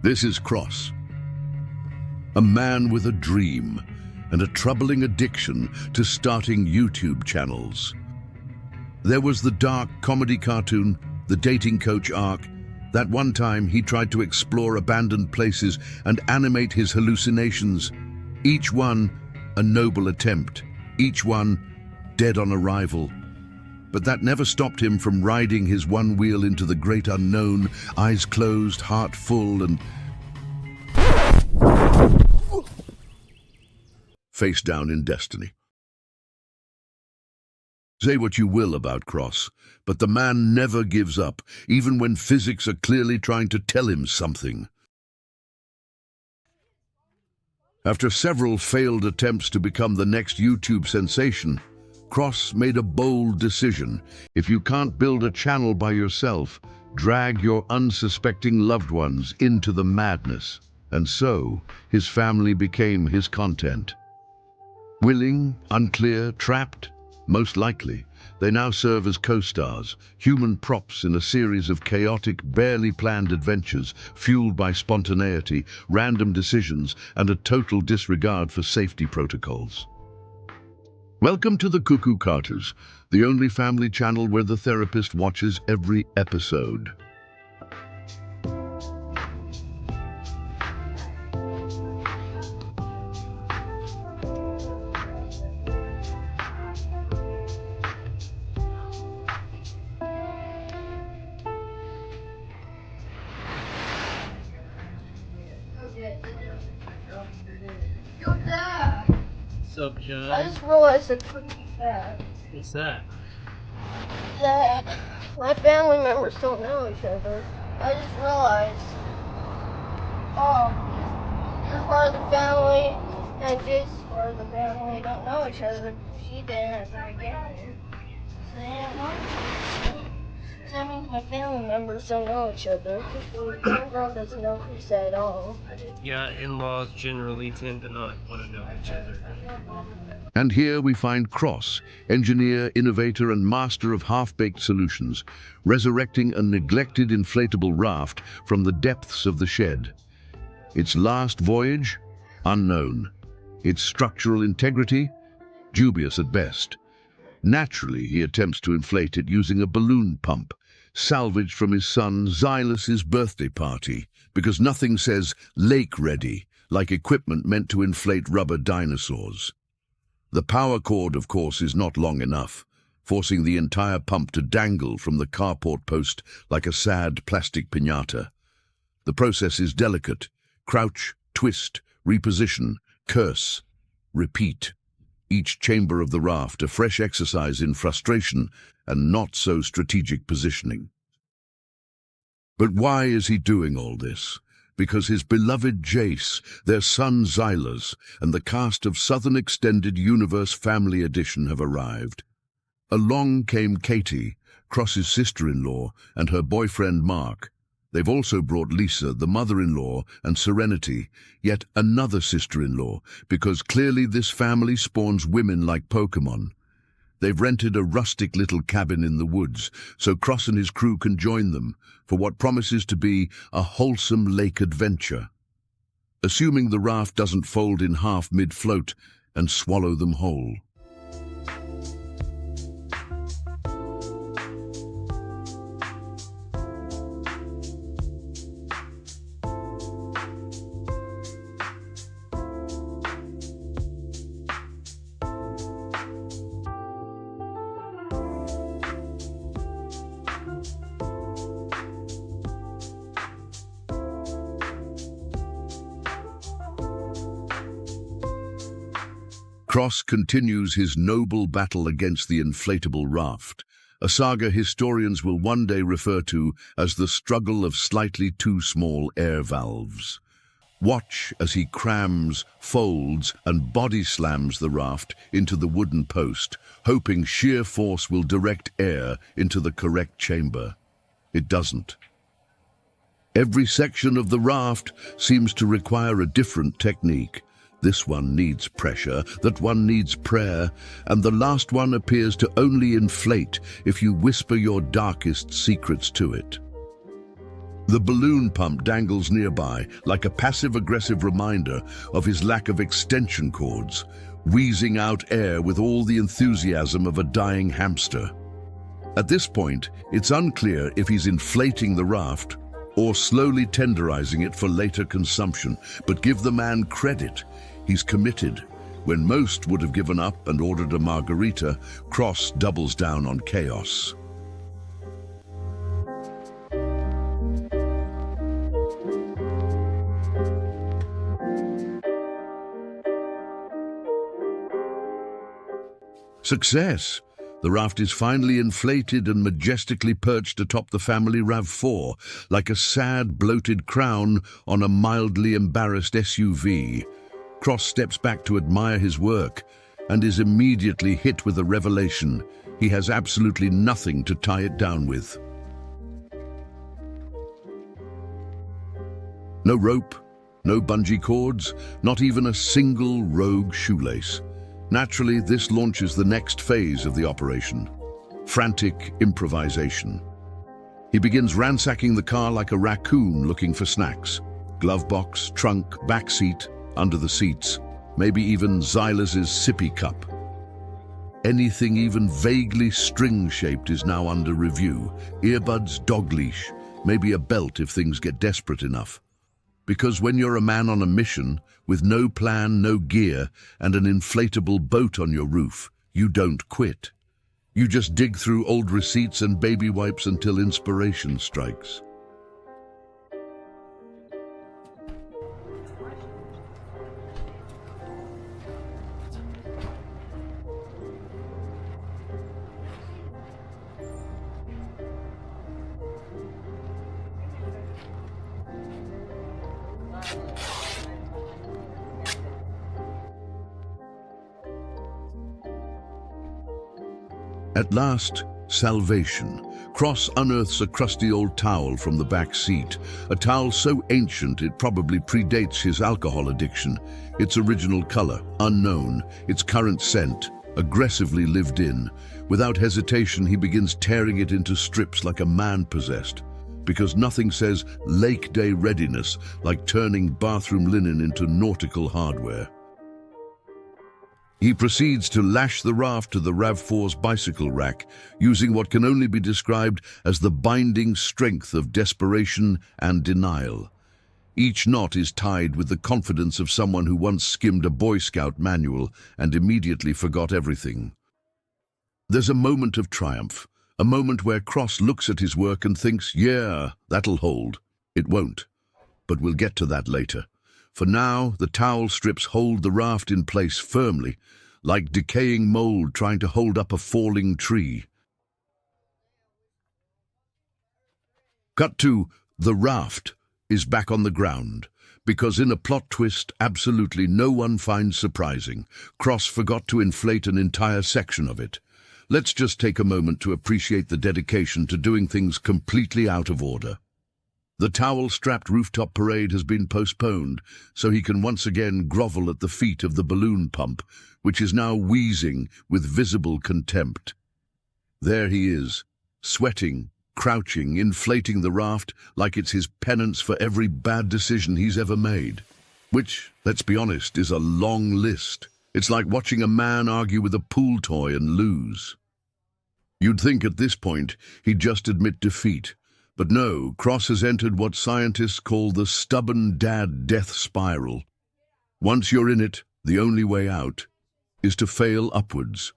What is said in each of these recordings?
This is Kross, a man with a dream and a troubling addiction to starting YouTube channels. There was the dark comedy cartoon, The Dating Coach arc. That one time he tried to explore abandoned places and animate his hallucinations. Each one a noble attempt, each one dead on arrival. But that never stopped him from riding his one wheel into the great unknown, eyes closed, heart full, and face down in destiny. Say what you will about Kross, but the man never gives up, even when physics are clearly trying to tell him something. After several failed attempts to become the next YouTube sensation, Kross made a bold decision. If you can't build a channel by yourself, drag your unsuspecting loved ones into the madness. And so, his family became his content. Willing, unclear, trapped? Most likely. They now serve as co-stars, human props in a series of chaotic, barely planned adventures, fueled by spontaneity, random decisions, and a total disregard for safety protocols. Welcome to the Cuckoo Carters, the only family channel where the therapist watches every episode. What's up, John? I just realized a quick fact What's that? that my family members don't know each other. I just realized, this part of the family and this part of the family don't know each other. She didn't at the beginning. So they don't know each other. So that means my family members don't know each other. The little girl doesn't know who's at all. Yeah, in-laws generally tend to not want to know each other. And here we find Kross, engineer, innovator, and master of half-baked solutions, resurrecting a neglected inflatable raft from the depths of the shed. Its last voyage? Unknown. Its structural integrity? Dubious at best. Naturally, he attempts to inflate it using a balloon pump, salvaged from his son Xylas' birthday party, because nothing says lake-ready like equipment meant to inflate rubber dinosaurs. The power cord, of course, is not long enough, forcing the entire pump to dangle from the carport post like a sad plastic piñata. The process is delicate. Crouch, twist, reposition, curse, repeat. Each chamber of the raft a fresh exercise in frustration and not so strategic positioning. But why is he doing all this? Because his beloved Jayce, their son Xylas, and the cast of Southern Extended Universe Family Edition have arrived. Along came Katie, Kross's sister-in-law, and her boyfriend Mark. They've also brought Lisa, the mother-in-law, and Serenity, yet another sister-in-law, because clearly this family spawns women like Pokemon. They've rented a rustic little cabin in the woods, so Kross and his crew can join them for what promises to be a wholesome lake adventure. Assuming the raft doesn't fold in half mid-float and swallow them whole. Kross continues his noble battle against the inflatable raft, a saga historians will one day refer to as the struggle of slightly too small air valves. Watch as he crams, folds, and body slams the raft into the wooden post, hoping sheer force will direct air into the correct chamber. It doesn't. Every section of the raft seems to require a different technique. This one needs pressure, that one needs prayer, and the last one appears to only inflate if you whisper your darkest secrets to it. The balloon pump dangles nearby, like a passive-aggressive reminder of his lack of extension cords, wheezing out air with all the enthusiasm of a dying hamster. At this point, it's unclear if he's inflating the raft or slowly tenderizing it for later consumption, but give the man credit. He's committed. When most would have given up and ordered a margarita, Kross doubles down on chaos. Success! The raft is finally inflated and majestically perched atop the family RAV4, like a sad, bloated crown on a mildly embarrassed SUV. Kross steps back to admire his work and is immediately hit with a revelation. He has absolutely nothing to tie it down with. No rope, no bungee cords, not even a single rogue shoelace. Naturally, this launches the next phase of the operation: frantic improvisation. He begins ransacking the car like a raccoon looking for snacks. Glove box, trunk, back seat, under the seats, maybe even Xylas's sippy cup. Anything even vaguely string-shaped is now under review. Earbuds, dog leash, maybe a belt if things get desperate enough. Because when you're a man on a mission, with no plan, no gear, and an inflatable boat on your roof, you don't quit. You just dig through old receipts and baby wipes until inspiration strikes. At last, salvation. Kross unearths a crusty old towel from the back seat, a towel so ancient it probably predates his alcohol addiction. Its original color, unknown, its current scent, aggressively lived in. Without hesitation, he begins tearing it into strips like a man possessed, because nothing says lake day readiness like turning bathroom linen into nautical hardware. He proceeds to lash the raft to the RAV4's bicycle rack, using what can only be described as the binding strength of desperation and denial. Each knot is tied with the confidence of someone who once skimmed a Boy Scout manual and immediately forgot everything. There's a moment of triumph, a moment where Kross looks at his work and thinks, yeah, that'll hold. It won't, but we'll get to that later. For now, the towel strips hold the raft in place firmly, like decaying mold trying to hold up a falling tree. Cut to the raft is back on the ground, because in a plot twist absolutely no one finds surprising, Kross forgot to inflate an entire section of it. Let's just take a moment to appreciate the dedication to doing things completely out of order. The towel-strapped rooftop parade has been postponed, so he can once again grovel at the feet of the balloon pump, which is now wheezing with visible contempt. There he is, sweating, crouching, inflating the raft like it's his penance for every bad decision he's ever made. Which, let's be honest, is a long list. It's like watching a man argue with a pool toy and lose. You'd think at this point he'd just admit defeat. But no, Kross has entered what scientists call the stubborn dad death spiral. Once you're in it, the only way out is to fail upwards.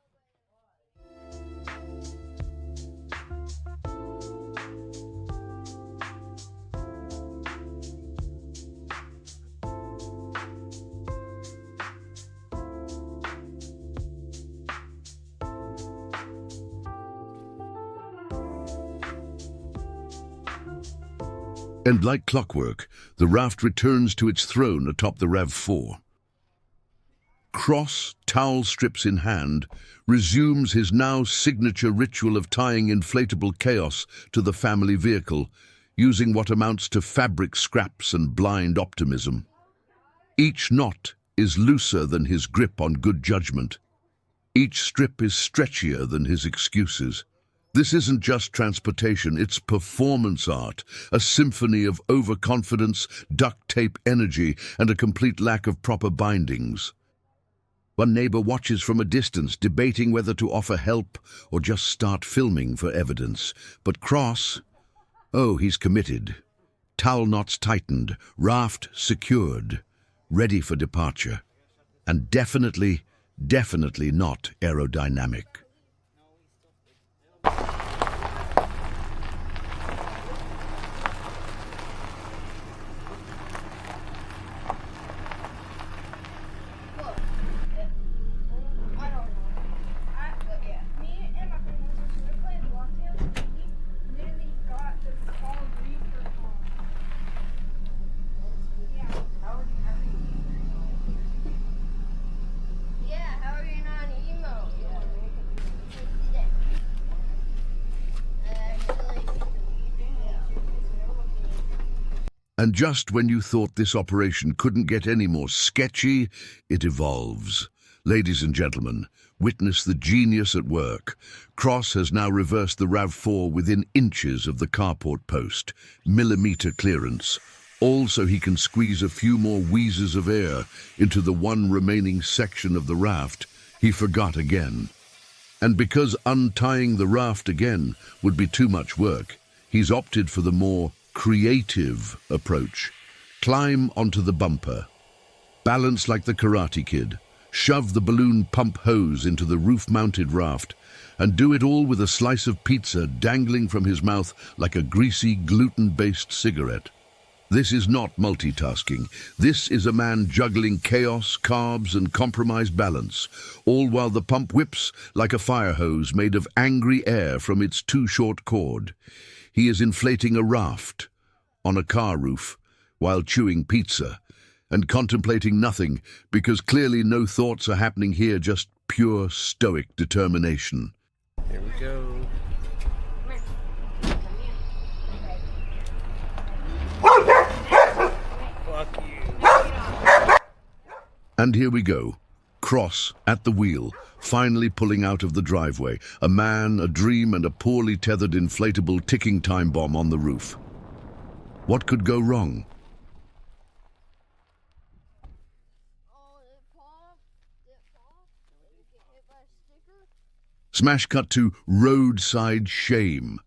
And like clockwork, the raft returns to its throne atop the RAV4. Kross, towel strips in hand, resumes his now signature ritual of tying inflatable chaos to the family vehicle, using what amounts to fabric scraps and blind optimism. Each knot is looser than his grip on good judgment. Each strip is stretchier than his excuses. This isn't just transportation, it's performance art, a symphony of overconfidence, duct tape energy, and a complete lack of proper bindings. One neighbor watches from a distance, debating whether to offer help or just start filming for evidence. But Kross, oh, he's committed. Towel knots tightened, raft secured, ready for departure. And definitely not aerodynamic. And just when you thought this operation couldn't get any more sketchy, it evolves. Ladies and gentlemen, witness the genius at work. Kross has now reversed the RAV4 within inches of the carport post, millimeter clearance. All so he can squeeze a few more wheezes of air into the one remaining section of the raft he forgot again. And because untying the raft again would be too much work, he's opted for the more creative approach. Climb onto the bumper. Balance like the Karate Kid. Shove the balloon pump hose into the roof-mounted raft, and do it all with a slice of pizza dangling from his mouth like a greasy, gluten-based cigarette. This is not multitasking. This is a man juggling chaos, carbs, and compromised balance, all while the pump whips like a fire hose made of angry air from its too-short cord. He is inflating a raft on a car roof while chewing pizza and contemplating nothing, because clearly no thoughts are happening here, just pure stoic determination. Here we go. Fuck you. And here we go. Kross at the wheel, finally pulling out of the driveway. A man, a dream, and a poorly tethered inflatable ticking time bomb on the roof. What could go wrong? Smash cut to roadside shame.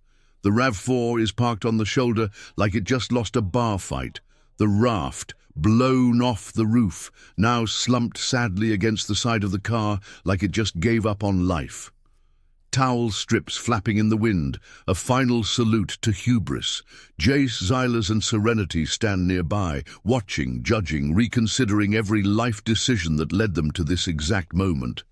The RAV4 is parked on the shoulder like it just lost a bar fight. The raft, blown off the roof, now slumped sadly against the side of the car like it just gave up on life. Towel strips flapping in the wind, a final salute to hubris. Jayce, Xylas and Serenity stand nearby, watching, judging, reconsidering every life decision that led them to this exact moment.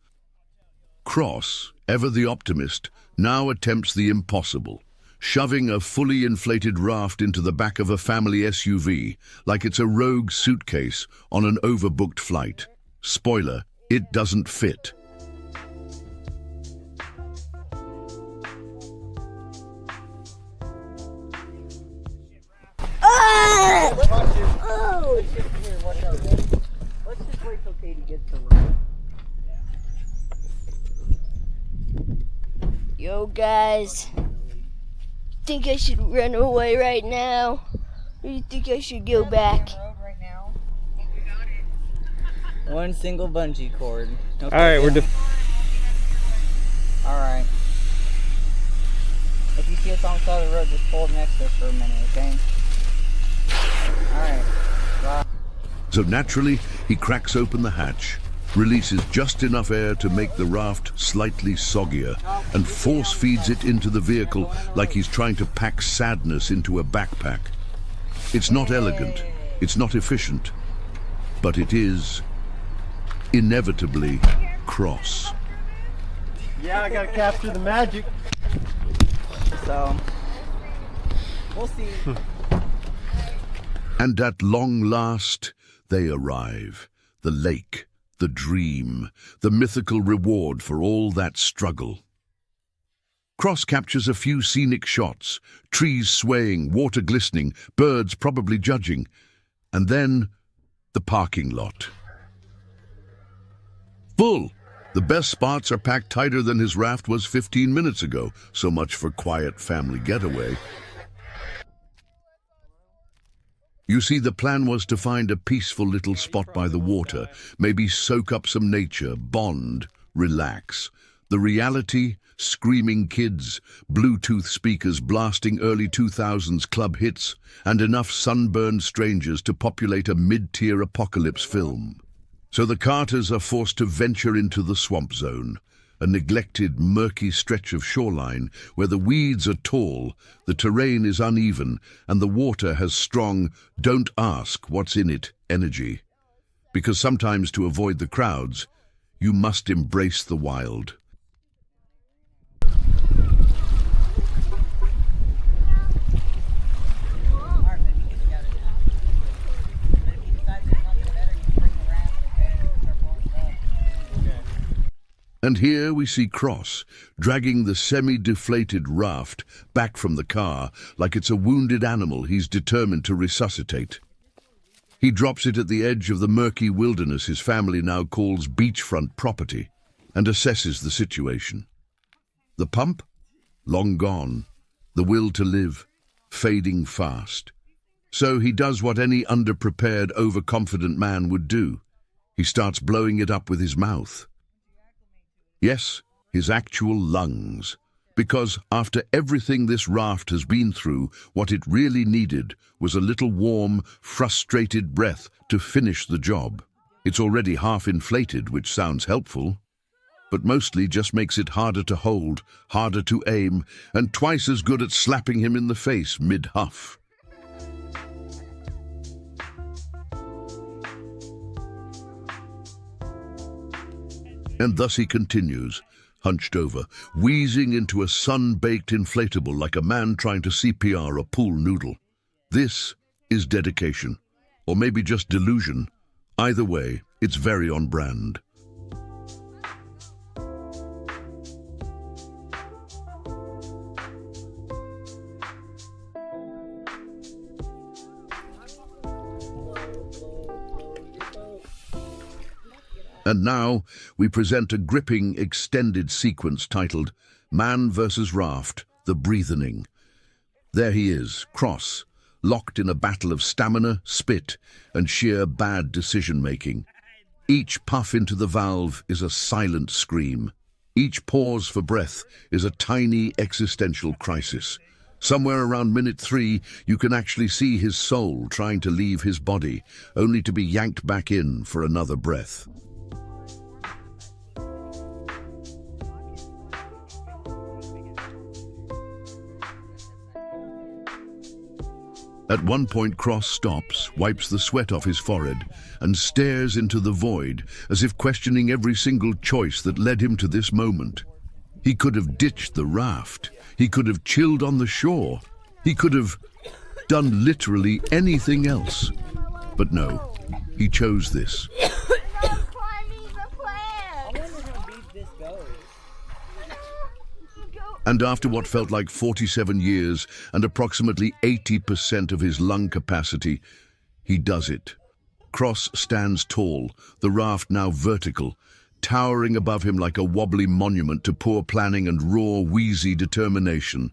Kross, ever the optimist, now attempts the impossible, shoving a fully inflated raft into the back of a family SUV like it's a rogue suitcase on an overbooked flight. Spoiler, it doesn't fit. Let's just wait till Katie gets the room. Yo guys, think I should run away right now? Or do you think I should go back? One single bungee cord. Okay, Alright, we're Alright. If you see us on the side of the road, just pull up next to us for a minute, okay? Alright. Bye. So naturally, he cracks open the hatch, releases just enough air to make the raft slightly soggier, and force feeds it into the vehicle like he's trying to pack sadness into a backpack. It's not elegant, it's not efficient, but it is inevitably Kross. Yeah, I gotta capture the magic. So, we'll see. And at long last, they arrive. The lake, the dream, the mythical reward for all that struggle. Kross captures a few scenic shots, trees swaying, water glistening, birds probably judging, and then the parking lot. Full, The best spots are packed tighter than his raft was 15 minutes ago. So much for quiet family getaway. You see, the plan was to find a peaceful little spot by the water, maybe soak up some nature, bond, relax. The reality, screaming kids, Bluetooth speakers blasting early 2000s club hits, and enough sunburned strangers to populate a mid-tier apocalypse film. So the Carters are forced to venture into the swamp zone, a neglected, murky stretch of shoreline where the weeds are tall, the terrain is uneven, and the water has strong, don't ask what's in it energy. Because sometimes to avoid the crowds, you must embrace the wild. And here we see Kross dragging the semi-deflated raft back from the car like it's a wounded animal he's determined to resuscitate. He drops it at the edge of the murky wilderness his family now calls beachfront property and assesses the situation. The pump? Long gone. The will to live? Fading fast. So he does what any underprepared, overconfident man would do. He starts blowing it up with his mouth. Yes, his actual lungs. Because after everything this raft has been through, what it really needed was a little warm, frustrated breath to finish the job. It's already half inflated, which sounds helpful, but mostly just makes it harder to hold, harder to aim, and twice as good at slapping him in the face mid-huff. And thus he continues, hunched over, wheezing into a sun-baked inflatable like a man trying to CPR a pool noodle. This is dedication, or maybe just delusion. Either way, it's very on brand. And now we present a gripping, extended sequence titled Man vs. Raft, The Breathening. There he is, Kross, locked in a battle of stamina, spit, and sheer bad decision-making. Each puff into the valve is a silent scream. Each pause for breath is a tiny existential crisis. Somewhere around minute 3, you can actually see his soul trying to leave his body, only to be yanked back in for another breath. At one point, Kross stops, wipes the sweat off his forehead, and stares into the void, as if questioning every single choice that led him to this moment. He could have ditched the raft. He could have chilled on the shore. He could have done literally anything else. But no, he chose this. And after what felt like 47 years and approximately 80% of his lung capacity, he does it. Kross stands tall, the raft now vertical, towering above him like a wobbly monument to poor planning and raw, wheezy determination.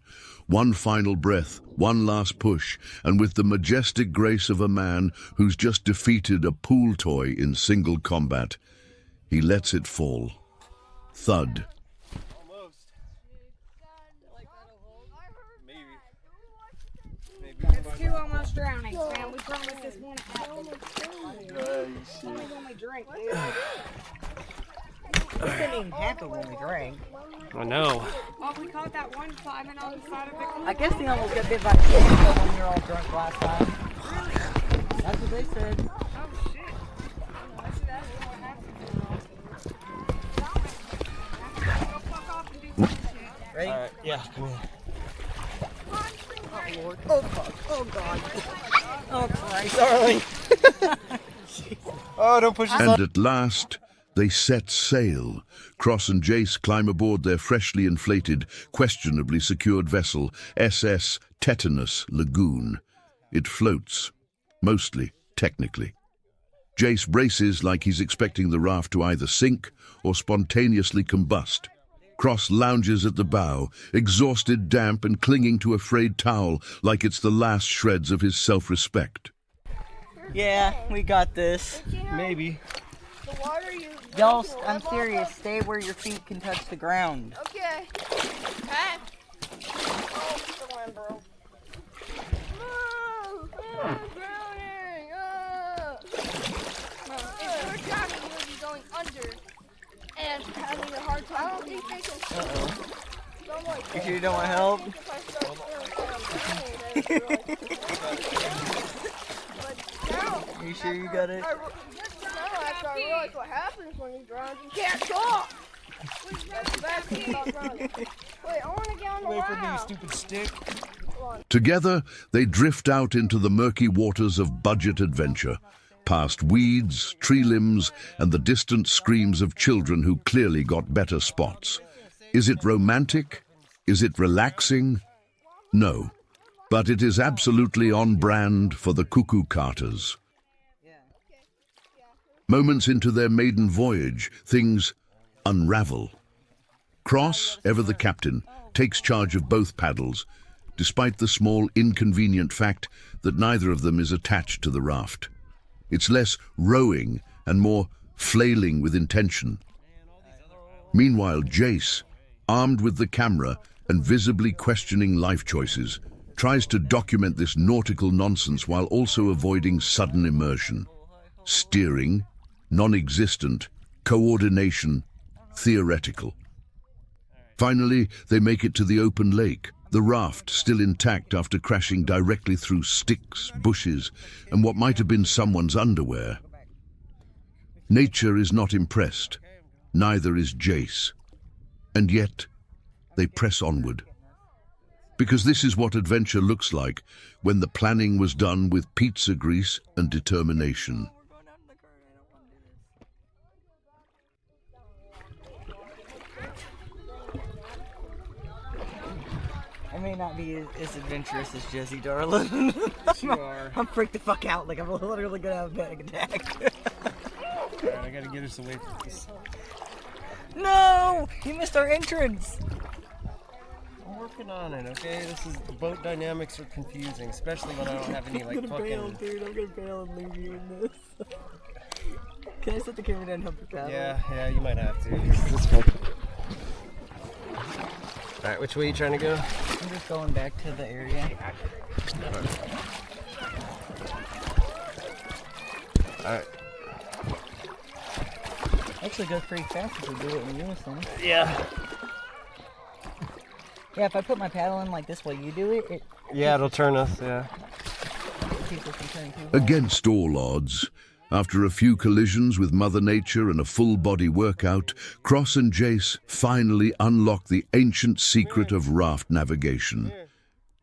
One final breath, one last push, and with the majestic grace of a man who's just defeated a pool toy in single combat, he lets it fall. Thud. That's 2 almost drownings, man. We promised this won't happen. Only when we drink, dude. We couldn't even happen when we drank. I know. Well, we caught that one climbing on the side of the cliff. I guess they almost got bit by a snake when we were all drunk last time. That's what they said. Oh, shit. That's what happened. Go fuck off and do some shit. Ready? All right, yeah, come here. Oh, Lord. Oh, fuck. Oh, God. Oh, Christ. Darling. Oh, don't push us And at last, they set sail. Kross and Jayce climb aboard their freshly inflated, questionably secured vessel, SS Tetanus Lagoon. It floats, mostly, technically. Jayce braces like he's expecting the raft to either sink or spontaneously combust. Kross lounges at the bow, exhausted, damp, and clinging to a frayed towel like it's the last shreds of his self-respect. Yeah, we got this. Maybe. The water you. Y'all, I'm serious. Stay where your feet can touch the ground. Okay. Hey. Oh, the one broke. No, I'm drowning. If you're drowning, you would be going under and having a hard time. I don't think they can swim. So I'm like, You sure you don't want help? if I start feeling like I'm drowning, then it's really. But now. You sure you got it? Now after I realize what happens when you drown, you can't talk. That's the bad thing about drowning. Wait, I want to get on the Wait for me, raft. stupid stick. Together, they drift out into the murky waters of budget adventure, past weeds, tree limbs, and the distant screams of children who clearly got better spots. Is it romantic? Is it relaxing? No, but it is absolutely on brand for the cuckoo carters. Moments into their maiden voyage, things unravel. Kross, ever the captain, takes charge of both paddles, despite the small inconvenient fact that neither of them is attached to the raft. It's less rowing and more flailing with intention. Meanwhile, Jayce, armed with the camera and visibly questioning life choices, tries to document this nautical nonsense while also avoiding sudden immersion. Steering, non-existent, coordination, theoretical. Finally, they make it to the open lake, the raft still intact after crashing directly through sticks, bushes, and what might have been someone's underwear. Nature is not impressed, neither is Jayce. And yet, they press onward. Because this is what adventure looks like when the planning was done with pizza grease and determination. I may not be as adventurous as Jesse, darling. You are. I'm freaked the fuck out. Like, I'm literally gonna have a panic attack. Alright, I gotta get us away from this. No! You missed our entrance! I'm working on it, okay? The boat dynamics are confusing, especially when I don't have any, like, fucking... Dude. I'm gonna bail and leave you in this. Can I set the camera down and help you paddle? Yeah, you might have to. This is fun. Alright, which way are you trying to go? I'm just going back to the area. Alright. Actually goes pretty fast if we do it in unison. Yeah. Yeah, if I put my paddle in like this way, you do it. Yeah, it'll turn us, yeah. Keeps us from turning too far. Against all odds, after a few collisions with Mother Nature and a full-body workout, Kross and Jayce finally unlock the ancient secret of raft navigation.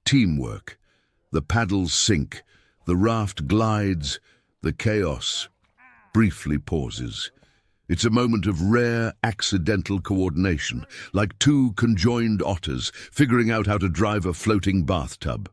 Teamwork. The paddles sink, the raft glides, the chaos briefly pauses. It's a moment of rare, accidental coordination, like two conjoined otters figuring out how to drive a floating bathtub.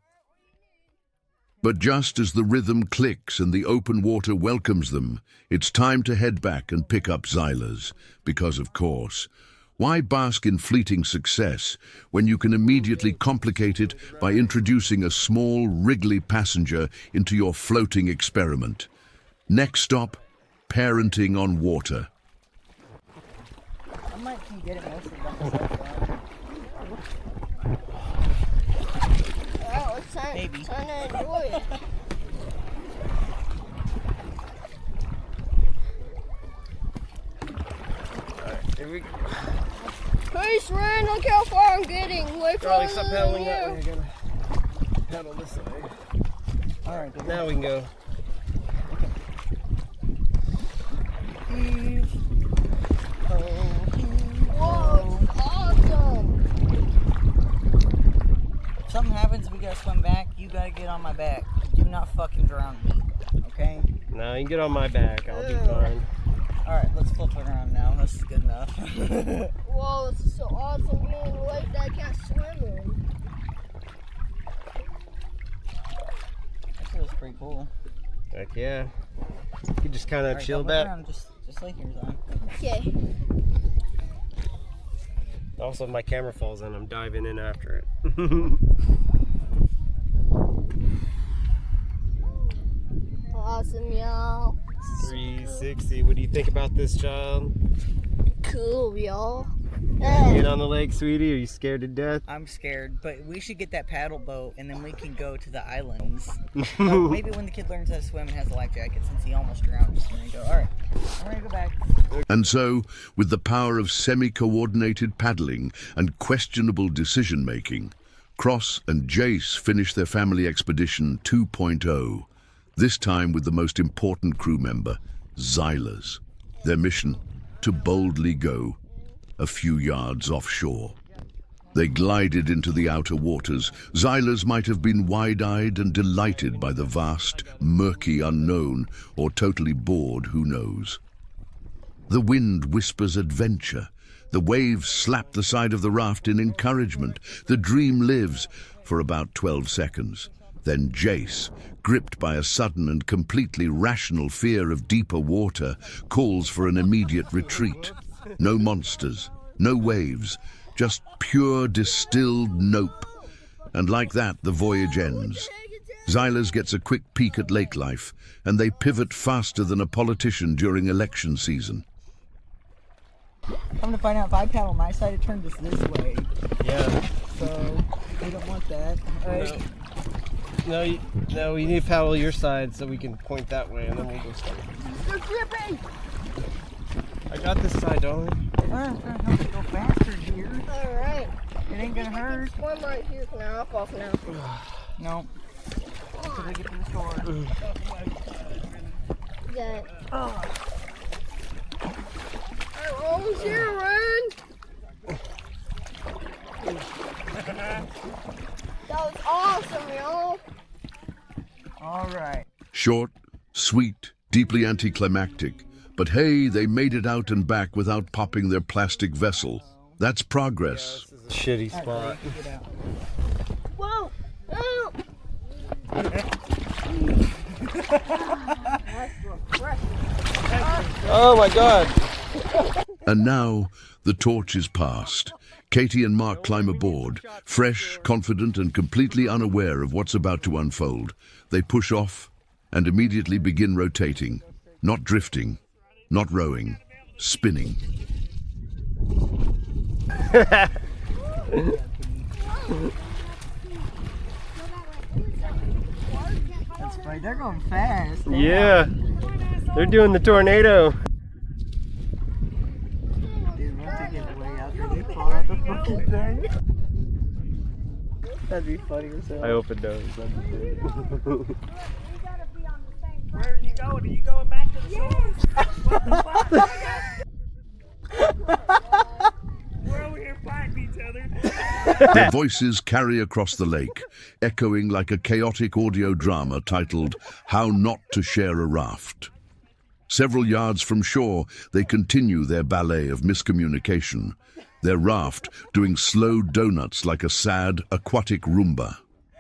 But just as the rhythm clicks and the open water welcomes them, it's time to head back and pick up Xylas, because of course, why bask in fleeting success when you can immediately complicate it by introducing a small, wriggly passenger into your floating experiment? Next stop, parenting on water. I might can get it mostly by myself. Wow, it's time, Maybe. time to enjoy it. Here we go. Hey, Seren, look how far I'm getting. Way Charlie, farther stop than paddling you. that way. You're gonna paddle this way. Alright, Now we can go. Whoa, it's awesome. If something happens, we gotta swim back. You gotta get on my back. Do not fucking drown me, okay? No, you can get on my back. I'll be fine. Alright, let's flip it around now. This is good enough. Whoa, this is so awesome being in a lake that I can't swim in. That feels pretty cool. Heck yeah. You can just kind of Alright, chill don't look back. around, just lay here, Zion. Okay. Also, if my camera falls in, I'm diving in after it. Awesome, y'all. 360. What do you think about this, child? Cool, y'all. Get on the lake, sweetie. Are you scared to death? I'm scared, but we should get that paddle boat and then we can go to the islands. No, maybe when the kid learns how to swim and has a life jacket, since he almost drowned just a minute ago. Alright, I'm ready to go back. And so, with the power of semi-coordinated paddling and questionable decision-making, Kross and Jayce finish their family expedition 2.0, this time with the most important crew member, Xylas. Their mission, to boldly go a few yards offshore. They glided into the outer waters. Xylas might have been wide-eyed and delighted by the vast, murky unknown, or totally bored, who knows. The wind whispers adventure. The waves slap the side of the raft in encouragement. The dream lives for about 12 seconds. Then Jayce, gripped by a sudden and completely rational fear of deeper water, calls for an immediate retreat. No monsters, no waves, just pure distilled nope. And like that, the voyage ends. Xylas gets a quick peek at lake life, and they pivot faster than a politician during election season. Come to find out, if I paddle my side, it turns this way. Yeah. So, we don't want that. Alright. No, you need to paddle your side so we can point that way, and then we'll go straight. You're gripping! I got this side, don't we? Trying to help it go faster here. Alright. It ain't gonna hurt. One right here for now. I'll off now. No. Until they get to the shore. Got it. I'm almost here, Ryan. That was awesome, y'all. Alright. Short, sweet, deeply anticlimactic. But hey, they made it out and back without popping their plastic vessel. That's progress. This is a shitty spot. Get out. Whoa! Oh! Oh my god! And now, the torch is passed. Katie and Mark climb aboard, fresh, confident, and completely unaware of what's about to unfold. They push off and immediately begin rotating, not drifting, not rowing, spinning. That's right, they're going fast. Yeah, they're doing the tornado. Dude, once they get way out there, they fall out the fucking thing. That'd be funny as hell. I hope it does. Where are you going? Are you going back to the shore? We're over here fighting each other. Their voices carry across the lake, echoing like a chaotic audio drama titled How Not to Share a Raft. Several yards from shore, they continue their ballet of miscommunication, their raft doing slow donuts like a sad, aquatic Roomba.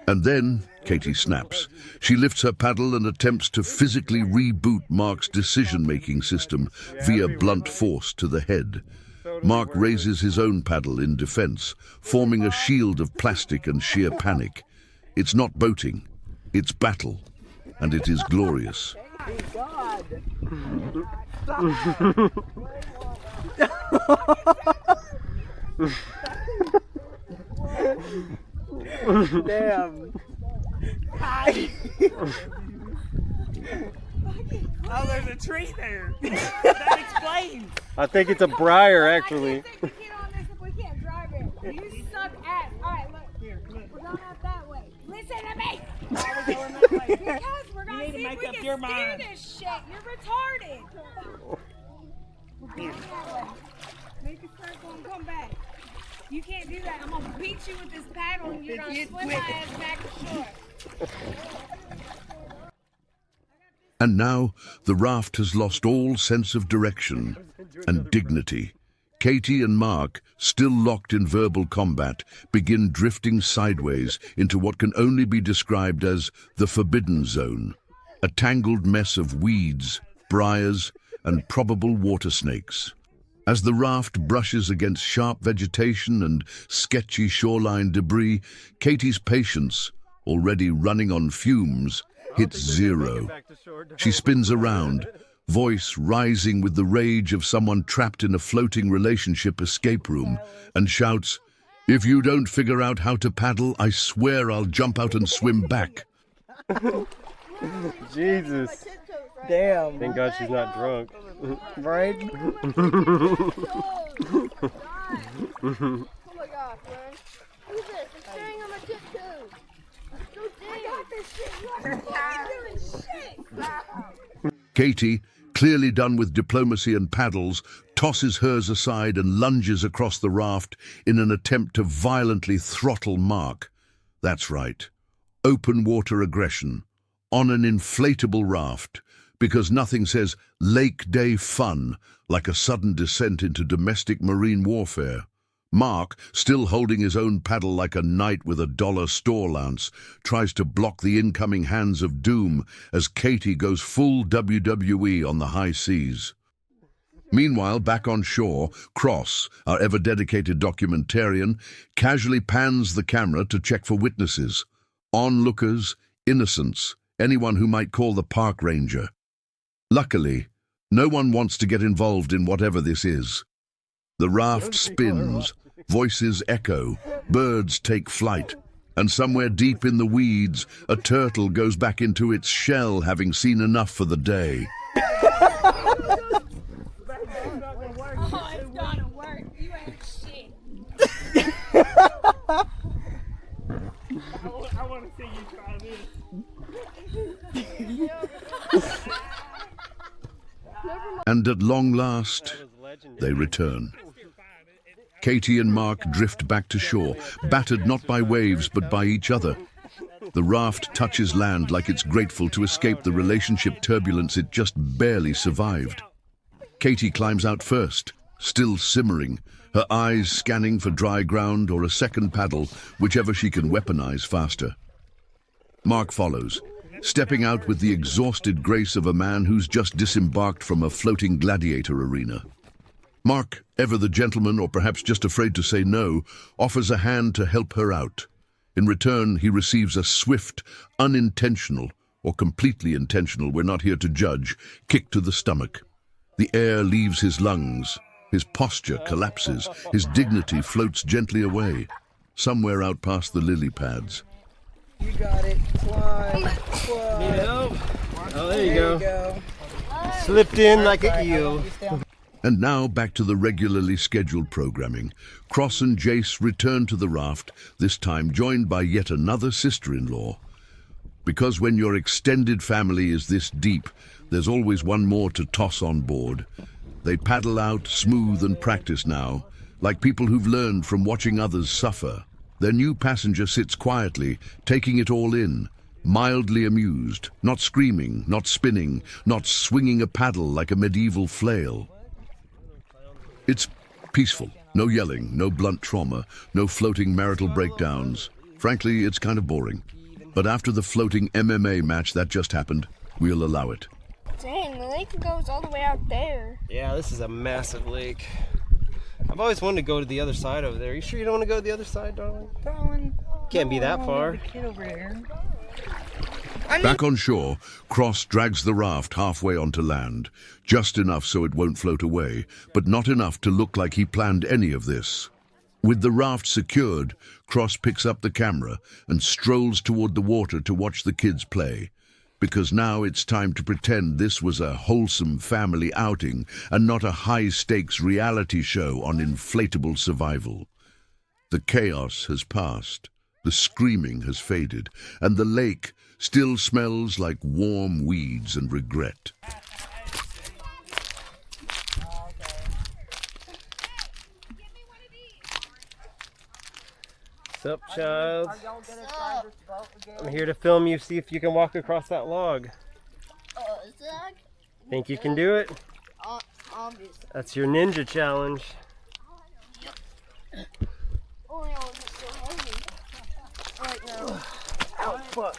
And then, Katie snaps. She lifts her paddle and attempts to physically reboot Mark's decision-making system via blunt force to the head. Mark raises his own paddle in defense, forming a shield of plastic and sheer panic. It's not boating, it's battle, and it is glorious. Damn. Oh, there's a tree there. That explains. I think it's a briar, actually. I can't take the kid on this if we can't drive it. You suck ass. Alright, look. Here, look. We're going out that way. Listen to me. Why are we going that way? Because we're going need to to see if make we up can your steer mind. this shit. You're retarded. We're going that way. Make a circle and come back. You can't do that. I'm going to beat you with this paddle and you're going to swim my ass back to shore. And now, the raft has lost all sense of direction and dignity. Katie and Mark, still locked in verbal combat, begin drifting sideways into what can only be described as the forbidden zone, a tangled mess of weeds, briars, and probable water snakes. As the raft brushes against sharp vegetation and sketchy shoreline debris, Katie's patience, already running on fumes, hits zero. She spins around, voice rising with the rage of someone trapped in a floating relationship escape room, and shouts, "If you don't figure out how to paddle, I swear I'll jump out and swim back." Jesus. Damn. Thank God she's not drunk. Right? Oh my gosh, man. Who's this? It's staying on my tiptoes. So dang. I got this shit. You are doing shit. Katie, clearly done with diplomacy and paddles, tosses hers aside and lunges across the raft in an attempt to violently throttle Mark. That's right. Open water aggression. On an inflatable raft. Because nothing says lake day fun like a sudden descent into domestic marine warfare. Mark, still holding his own paddle like a knight with a dollar store lance, tries to block the incoming hands of doom as Katie goes full WWE on the high seas. Meanwhile, back on shore, Kross, our ever-dedicated documentarian, casually pans the camera to check for witnesses. Onlookers, innocents, anyone who might call the park ranger. Luckily, no one wants to get involved in whatever this is. The raft spins, voices echo, birds take flight, and somewhere deep in the weeds, a turtle goes back into its shell, having seen enough for the day. Oh, it's gonna work. You ain't shit. I want to see you try this. And at long last, they return. Katie and Mark drift back to shore, battered not by waves but by each other. The raft touches land like it's grateful to escape the relationship turbulence it just barely survived. Katie climbs out first, still simmering, her eyes scanning for dry ground or a second paddle, whichever she can weaponize faster. Mark follows, stepping out with the exhausted grace of a man who's just disembarked from a floating gladiator arena. Mark, ever the gentleman or perhaps just afraid to say no, offers a hand to help her out. In return, he receives a swift, unintentional, or completely intentional, we're not here to judge, kick to the stomach. The air leaves his lungs, his posture collapses, his dignity floats gently away, somewhere out past the lily pads. You got it. Climb. Climb. Need help? Oh, there you There go. you go. Slipped in like Sorry, an eel. And now back to the regularly scheduled programming. Kross and Jayce return to the raft, this time joined by yet another sister-in-law. Because when your extended family is this deep, there's always one more to toss on board. They paddle out, smooth and practice now, like people who've learned from watching others suffer. Their new passenger sits quietly, taking it all in, mildly amused, not screaming, not spinning, not swinging a paddle like a medieval flail. It's peaceful, no yelling, no blunt trauma, no floating marital breakdowns. Frankly, it's kind of boring. But after the floating MMA match that just happened, we'll allow it. Dang, the lake goes all the way out there. Yeah, this is a massive lake. I've always wanted to go to the other side over there. You sure you don't want to go to the other side, darling? Darling. Can't be that far. Kid over there. Back on shore, Kross drags the raft halfway onto land, just enough so it won't float away, but not enough to look like he planned any of this. With the raft secured, Kross picks up the camera and strolls toward the water to watch the kids play, because now it's time to pretend this was a wholesome family outing and not a high-stakes reality show on inflatable survival. The chaos has passed, the screaming has faded, and the lake still smells like warm weeds and regret. What's up, child? I'm here to film you, see if you can walk across that log. Is that? Think you can do it? Obviously. That's your ninja challenge. Only I wasn't so heavy. Right now. Ow, fuck.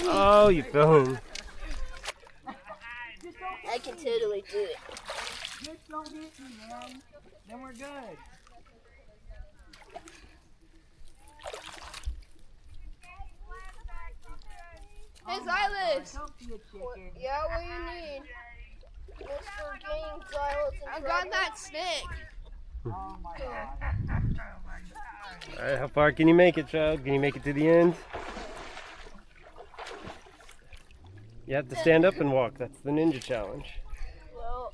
Oh, you fell in. can totally do it. Just don't hit me, man. Then we're good. Hey, Xylas! Don't be a chicken. Yeah, what do you need? Mr. King, Xylas, I got that stick. Oh my god. Alright, how far can you make it, child? Can you make it to the end? You have to stand up and walk. That's the ninja challenge. Well,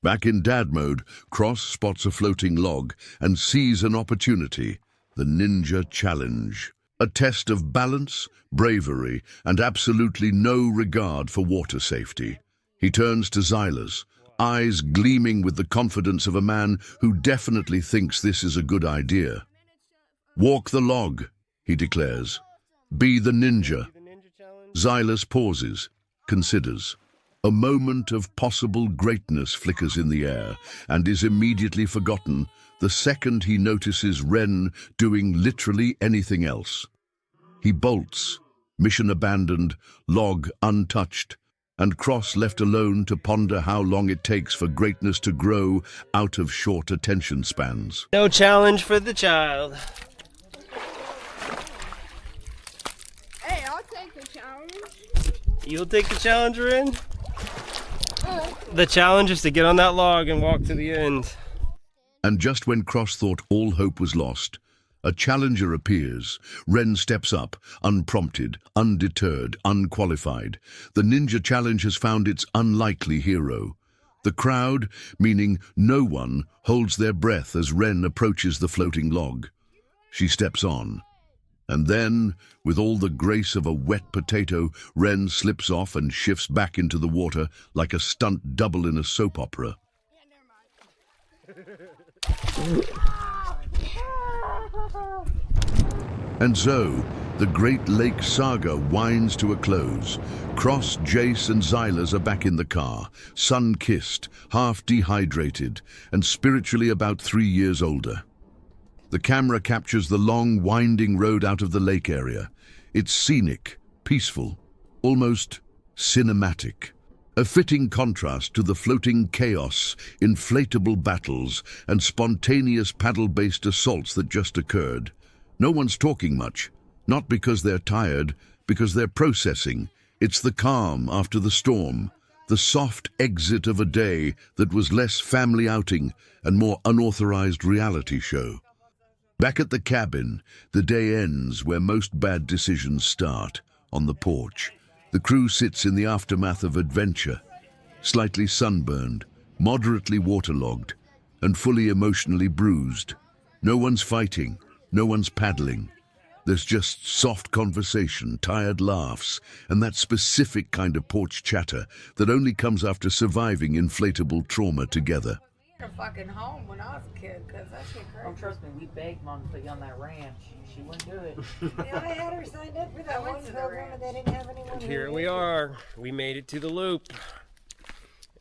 Back in dad mode, Kross spots a floating log and sees an opportunity, the Ninja Challenge. A test of balance, bravery, and absolutely no regard for water safety. He turns to Xylas, eyes gleaming with the confidence of a man who definitely thinks this is a good idea. "Walk the log," he declares. "Be the ninja." The ninja challenge? Xylas pauses, considers. A moment of possible greatness flickers in the air and is immediately forgotten the second he notices Ren doing literally anything else. He bolts, mission abandoned, log untouched, and Kross left alone to ponder how long it takes for greatness to grow out of short attention spans. No challenge for the child. hey, I'll take the challenge. You'll take the challenge, Ren? The challenge is to get on that log and walk to the end. And just when Kross thought all hope was lost, a challenger appears. Ren steps up, unprompted, undeterred, unqualified. The Ninja Challenge has found its unlikely hero. The crowd, meaning no one, holds their breath as Ren approaches the floating log. She steps on. And then, with all the grace of a wet potato, Ren slips off and shifts back into the water like a stunt double in a soap opera. And so, the Great Lake saga winds to a close. Kross, Jayce, and Xylas are back in the car, sun-kissed, half-dehydrated, and spiritually about 3 years older. The camera captures the long, winding road out of the lake area. It's scenic, peaceful, almost cinematic. A fitting contrast to the floating chaos, inflatable battles, and spontaneous paddle-based assaults that just occurred. No one's talking much, not because they're tired, because they're processing. It's the calm after the storm, the soft exit of a day that was less family outing and more unauthorized reality show. Back at the cabin, the day ends where most bad decisions start, on the porch. The crew sits in the aftermath of adventure, slightly sunburned, moderately waterlogged, and fully emotionally bruised. No one's fighting, no one's paddling. There's just soft conversation, tired laughs, and that specific kind of porch chatter that only comes after surviving inflatable trauma together. Fucking home when I was a kid, because that shit crazy. Oh, trust me, we begged Mom to put you on that ranch. She wouldn't do it. Yeah, I had her signed up for that one program and they didn't have anyone. Here we are. We made it to the loop.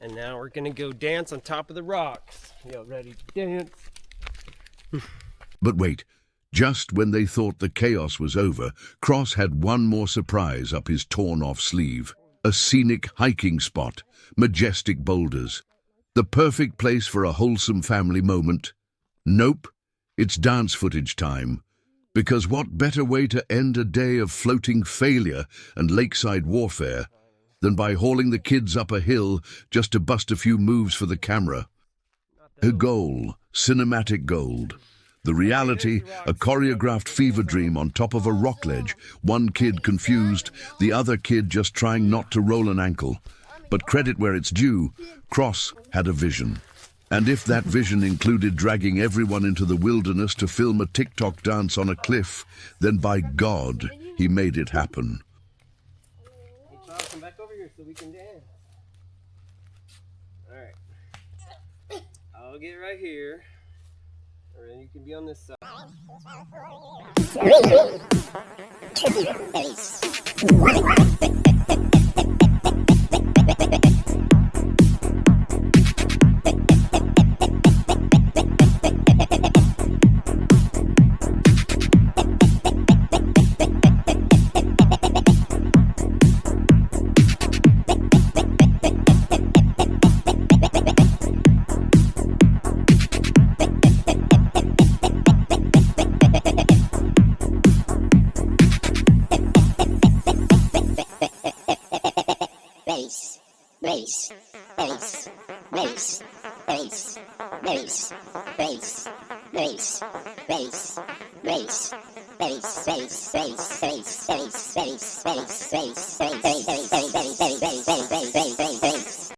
And now we're gonna go dance on top of the rocks. Y'all ready to dance? But wait, just when they thought the chaos was over, Kross had one more surprise up his torn-off sleeve. A scenic hiking spot, majestic boulders. The perfect place for a wholesome family moment. Nope, it's dance footage time. Because what better way to end a day of floating failure and lakeside warfare than by hauling the kids up a hill just to bust a few moves for the camera? A goal, cinematic gold. The reality, a choreographed fever dream on top of a rock ledge. One kid confused, the other kid just trying not to roll an ankle. But credit where it's due, Kross had a vision. And if that vision included dragging everyone into the wilderness to film a TikTok dance on a cliff, then by God, he made it happen. Hey, child, come back over here so we can dance. Alright. I'll get right here. And then you can be on this side. race, race, race, race, race, race, race, race, race, race, race, race, race, race, race, race, race, race.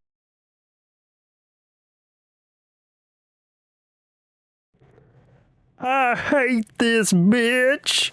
I hate this bitch.